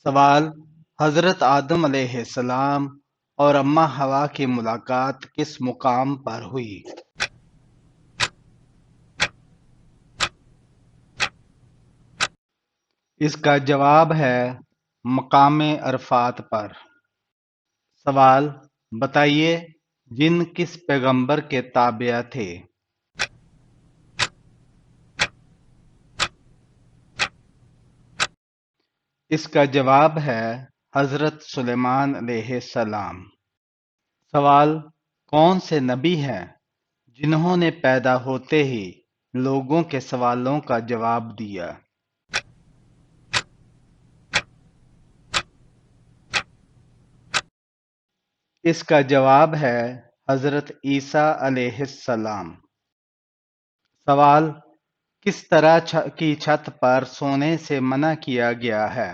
سوال: حضرت آدم علیہ السلام اور اماں حوا کی ملاقات کس مقام پر ہوئی؟ اس کا جواب ہے مقام عرفات پر۔ سوال: بتائیے، جن کس پیغمبر کے تابع تھے؟ اس کا جواب ہے حضرت سلیمان علیہ السلام۔ سوال: کون سے نبی ہیں جنہوں نے پیدا ہوتے ہی لوگوں کے سوالوں کا جواب دیا؟ اس کا جواب ہے حضرت عیسیٰ علیہ السلام۔ سوال: کس طرح کی چھت پر سونے سے منع کیا گیا ہے؟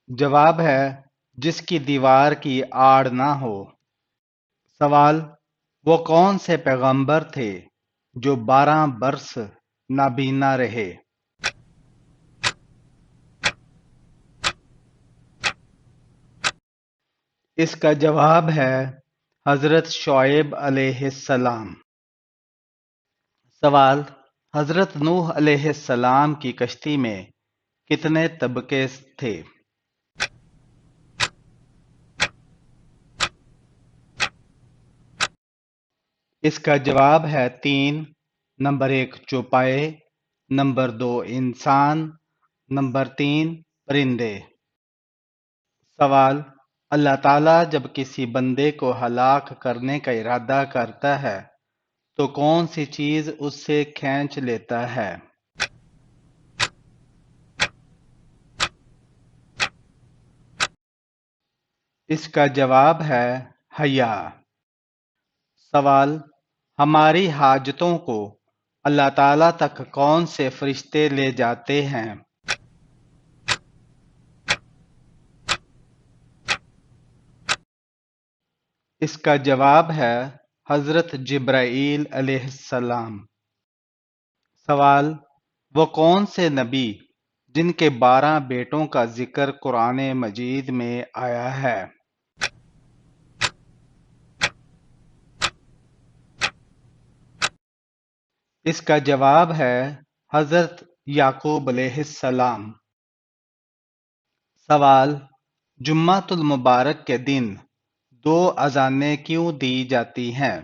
جواب ہے جس کی دیوار کی آڑ نہ ہو۔ سوال: وہ کون سے پیغمبر تھے جو 12 برس نابینا رہے؟ اس کا جواب ہے حضرت شعیب علیہ السلام۔ سوال: حضرت نوح علیہ السلام کی کشتی میں کتنے طبقے تھے؟ اس کا جواب ہے 3۔ نمبر 1 چوپائے، نمبر 2 انسان، نمبر 3 پرندے۔ سوال: اللہ تعالیٰ جب کسی بندے کو ہلاک کرنے کا ارادہ کرتا ہے تو کون سی چیز اس سے کھینچ لیتا ہے؟ اس کا جواب ہے حیا۔ سوال: ہماری حاجتوں کو اللہ تعالیٰ تک کون سے فرشتے لے جاتے ہیں؟ اس کا جواب ہے حضرت جبرائیل علیہ السلام۔ سوال: وہ کون سے نبی جن کے 12 بیٹوں کا ذکر قرآن مجید میں آیا ہے؟ اس کا جواب ہے حضرت یعقوب علیہ السلام۔ سوال: جمعۃ المبارک کے دن 2 اذانیں کیوں دی جاتی ہیں؟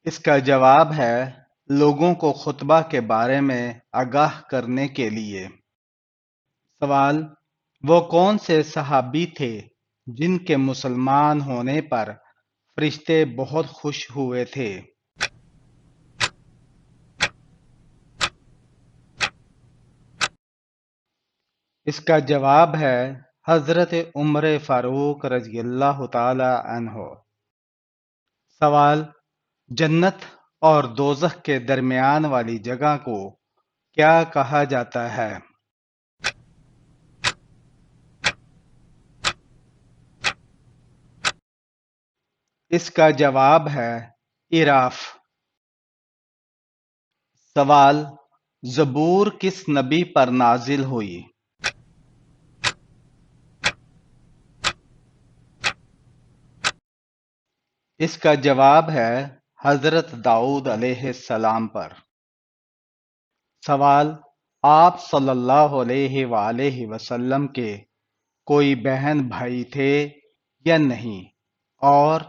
اس کا جواب ہے لوگوں کو خطبہ کے بارے میں آگاہ کرنے کے لیے۔ سوال: وہ کون سے صحابی تھے جن کے مسلمان ہونے پر فرشتے بہت خوش ہوئے تھے؟ اس کا جواب ہے حضرت عمر فاروق رضی اللہ تعالی عنہ۔ سوال: جنت اور دوزخ کے درمیان والی جگہ کو کیا کہا جاتا ہے؟ اس کا جواب ہے عراف۔ سوال: زبور کس نبی پر نازل ہوئی؟ اس کا جواب ہے حضرت داؤد علیہ السلام پر۔ سوال: آپ صلی اللہ علیہ وآلہ وسلم کے کوئی بہن بھائی تھے یا نہیں، اور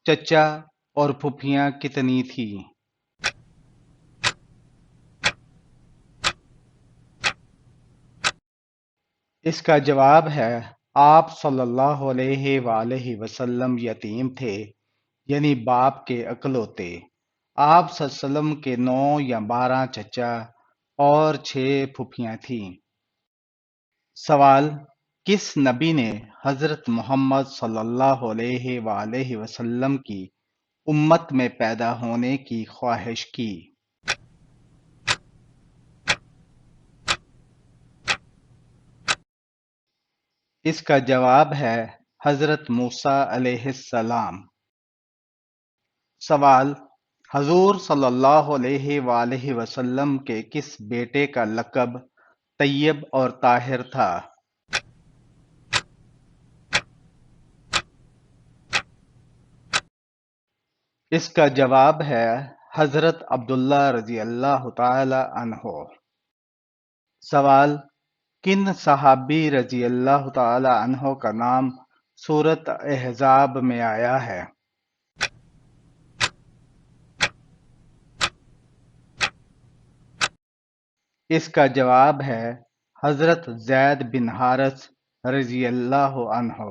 چچا اور پھوپھیاں کتنی تھیں؟ اس کا جواب ہے آپ صلی اللہ علیہ وآلہ وسلم یتیم تھے، یعنی باپ کے اکلوتے۔ آپ صلی اللہ علیہ وسلم کے 9 یا 12 چچا اور 6 پھوپھیاں تھیں۔ سوال: کس نبی نے حضرت محمد صلی اللہ علیہ وآلہ وسلم کی امت میں پیدا ہونے کی خواہش کی؟ اس کا جواب ہے حضرت موسیٰ علیہ السلام۔ سوال: حضور صلی اللہ علیہ وآلہ وسلم کے کس بیٹے کا لقب طیب اور طاہر تھا؟ اس کا جواب ہے حضرت عبداللہ رضی اللہ تعالی عنہ۔ سوال: کن صحابی رضی اللہ تعالی عنہ کا نام سورۃ احزاب میں آیا ہے؟ اس کا جواب ہے حضرت زید بن حارث رضی اللہ عنہ۔